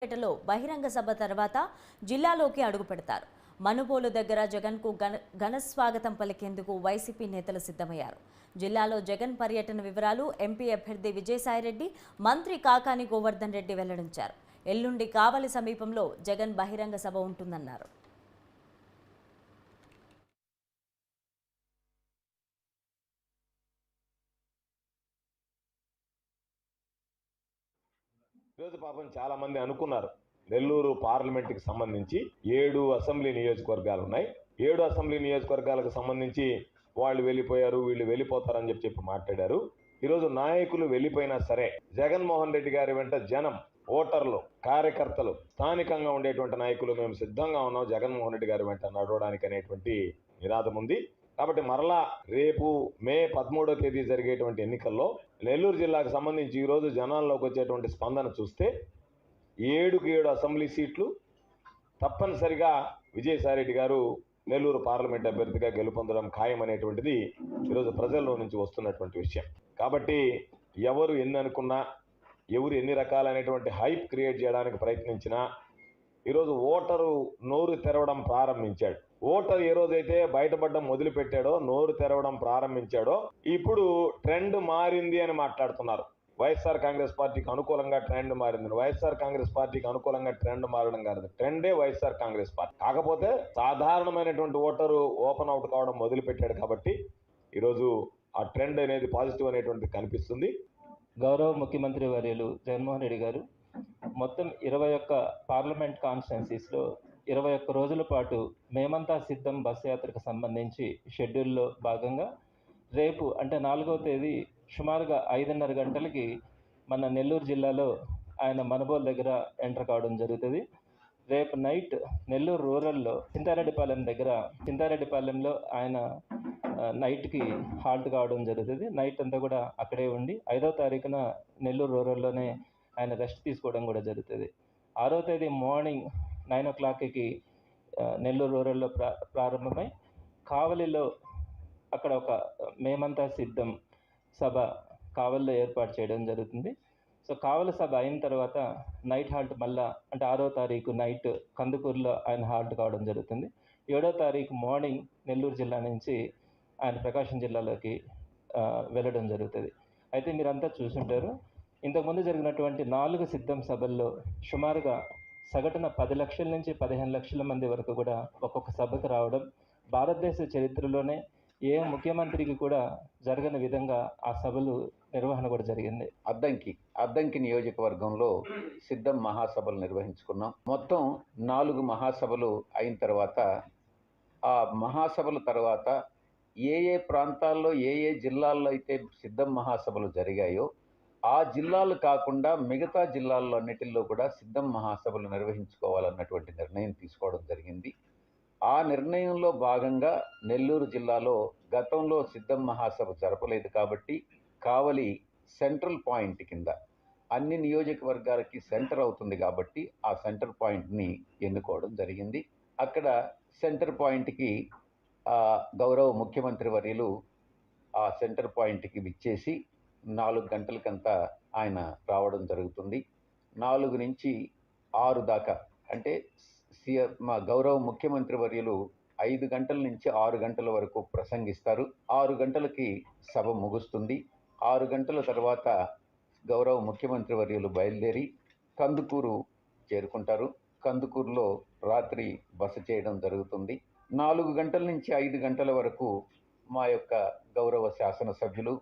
పేటలో బహిరంగ సభ తర్వాత జిల్లాలోకి అడుగుపెడతారు. మనుబోలు దగ్గర జగన్కు ఘన స్వాగతం పలికేందుకు వైసీపీ నేతలు సిద్ధమయ్యారు. జిల్లాలో జగన్ పర్యటన వివరాలు ఎంపీ అభ్యర్థి విజయసాయిరెడ్డి, మంత్రి కాకాని గోవర్ధన్ రెడ్డి వెల్లడించారు. ఎల్లుండి కావలి సమీపంలో జగన్ బహిరంగ సభ ఉంటుందన్నారు. ఈరోజు పాపం చాలా మంది అనుకున్నారు నెల్లూరు పార్లమెంట్కి సంబంధించి 7 అసెంబ్లీ నియోజకవర్గాలు ఉన్నాయి. 7 అసెంబ్లీ నియోజకవర్గాలకు సంబంధించి వాళ్ళు వెళ్ళిపోయారు, వీళ్ళు వెళ్ళిపోతారని చెప్పి మాట్లాడారు. ఈరోజు నాయకులు వెళ్ళిపోయినా సరే జగన్మోహన్ రెడ్డి గారి వెంట జనం, ఓటర్లు, కార్యకర్తలు, స్థానికంగా ఉండేటువంటి నాయకులు మేము సిద్ధంగా ఉన్నాం జగన్మోహన్ రెడ్డి గారి వెంట నడవడానికి అనేటువంటి నినాదం ఉంది. కాబట్టి మరలా రేపు మే 13వ తేదీ జరిగేటువంటి ఎన్నికల్లో నెల్లూరు జిల్లాకు సంబంధించి ఈరోజు జనాల్లోకి వచ్చేటువంటి స్పందన చూస్తే 7కు 7 అసెంబ్లీ సీట్లు తప్పనిసరిగా విజయసాయిరెడ్డి గారు నెల్లూరు పార్లమెంట్ అభ్యర్థిగా గెలుపొందడం ఖాయం అనేటువంటిది ఈరోజు ప్రజల్లో నుంచి వస్తున్నటువంటి విషయం. కాబట్టి ఎవరు ఎన్ని అనుకున్నా, ఎవరు ఎన్ని రకాలైనటువంటి హైప్ క్రియేట్ చేయడానికి ప్రయత్నించినా ఈరోజు ఓటరు నోరు తెరవడం ప్రారంభించాడు. ఓటర్ ఏ రోజైతే బయటపడడం మొదలుపెట్టాడో, నోరు తెరవడం ప్రారంభించాడో ఇప్పుడు ట్రెండ్ మారింది అని మాట్లాడుతున్నారు. వైఎస్ఆర్ కాంగ్రెస్ పార్టీకి అనుకూలంగా ట్రెండ్ మారింది. వైఎస్ఆర్ కాంగ్రెస్ పార్టీకి అనుకూలంగా ట్రెండ్ మారడం కాదు, ట్రెండే వైఎస్ఆర్ కాంగ్రెస్ పార్టీ. కాకపోతే సాధారణమైనటువంటి ఓటరు ఓపెన్ అవుట్ కావడం మొదలుపెట్టాడు కాబట్టి ఈరోజు ఆ ట్రెండ్ అనేది పాజిటివ్ అనేటువంటిది కనిపిస్తుంది. గౌరవ ముఖ్యమంత్రి వర్యులు జగన్మోహన్ రెడ్డి గారు మొత్తం 21 పార్లమెంట్ కాన్స్టిట్యున్సీస్లో 21 రోజుల పాటు మేమంతా సిద్ధం బస్ యాత్రకు సంబంధించి షెడ్యూల్లో భాగంగా రేపు అంటే 4వ తేదీ సుమారుగా 5:30 గంటలకి మన నెల్లూరు జిల్లాలో ఆయన మనుబోలు దగ్గర ఎంటర్ కావడం జరుగుతుంది. రేపు నైట్ నెల్లూరు రూరల్లో చింతారెడ్డిపాలెంలో ఆయన నైట్కి హాల్ట్ కావడం జరుగుతుంది. నైట్ అంతా కూడా అక్కడే ఉండి 5వ తారీఖున నెల్లూరు రూరల్లోనే ఆయన రెస్ట్ తీసుకోవడం కూడా జరుగుతుంది. 6వ తేదీ మార్నింగ్ 9 o'clockకి నెల్లూరు రూరల్లో ప్రారంభమై కావలిలో అక్కడ ఒక మేమంతా సిద్ధం సభ కావలిలో ఏర్పాటు చేయడం జరుగుతుంది. సో కావలి సభ అయిన తర్వాత నైట్ హాల్ట్ మళ్ళా అంటే 6వ తారీఖు నైట్ కందుకూరులో ఆయన హాల్ట్ కావడం జరుగుతుంది. 7వ తారీఖు మార్నింగ్ నెల్లూరు జిల్లా నుంచి ఆయన ప్రకాశం జిల్లాలోకి వెళ్ళడం జరుగుతుంది. అయితే మీరంతా చూసుంటారు, ఇంతకుముందు జరిగినటువంటి 4 సిద్ధం సభల్లో సుమారుగా సగటున 10 లక్షల నుంచి 15 లక్షల మంది వరకు కూడా ఒక్కొక్క సభకు రావడం భారతదేశ చరిత్రలోనే ఏ ముఖ్యమంత్రికి కూడా జరగని విధంగా ఆ సభలు నిర్వహణ కూడా జరిగింది. అద్దంకి నియోజకవర్గంలో సిద్ధం మహాసభలు నిర్వహించుకున్నాం. మొత్తం 4 మహాసభలు అయిన తర్వాత ఆ మహాసభల తర్వాత ఏ ప్రాంతాల్లో ఏ జిల్లాల్లో అయితే సిద్ధం మహాసభలు జరిగాయో ఆ జిల్లాలు కాకుండా మిగతా జిల్లాల్లో అన్నిటిల్లో కూడా సిద్ధం మహాసభలు నిర్వహించుకోవాలన్నటువంటి నిర్ణయం తీసుకోవడం జరిగింది. ఆ నిర్ణయంలో భాగంగా నెల్లూరు జిల్లాలో గతంలో సిద్ధం మహాసభ జరపలేదు కాబట్టి కావలి సెంట్రల్ పాయింట్ కింద అన్ని నియోజకవర్గాలకి సెంటర్ అవుతుంది కాబట్టి ఆ సెంటర్ పాయింట్ని ఎన్నుకోవడం జరిగింది. అక్కడ సెంటర్ పాయింట్కి గౌరవ ముఖ్యమంత్రి వర్యులు ఆ సెంటర్ పాయింట్కి విచ్చేసి 4 గంటలకంతా ఆయన రావడం జరుగుతుంది. 4 నుంచి 6 దాకా అంటే మా గౌరవ ముఖ్యమంత్రి వర్యులు 5 గంటల నుంచి 6 గంటల వరకు ప్రసంగిస్తారు. 6 గంటలకి సభ ముగుస్తుంది. 6 గంటల తర్వాత గౌరవ ముఖ్యమంత్రి వర్యులు బయలుదేరి కందుకూరు చేరుకుంటారు. కందుకూరులో రాత్రి బస చేయడం జరుగుతుంది. 4 గంటల నుంచి 5 గంటల వరకు మా యొక్క గౌరవ శాసనసభ్యులు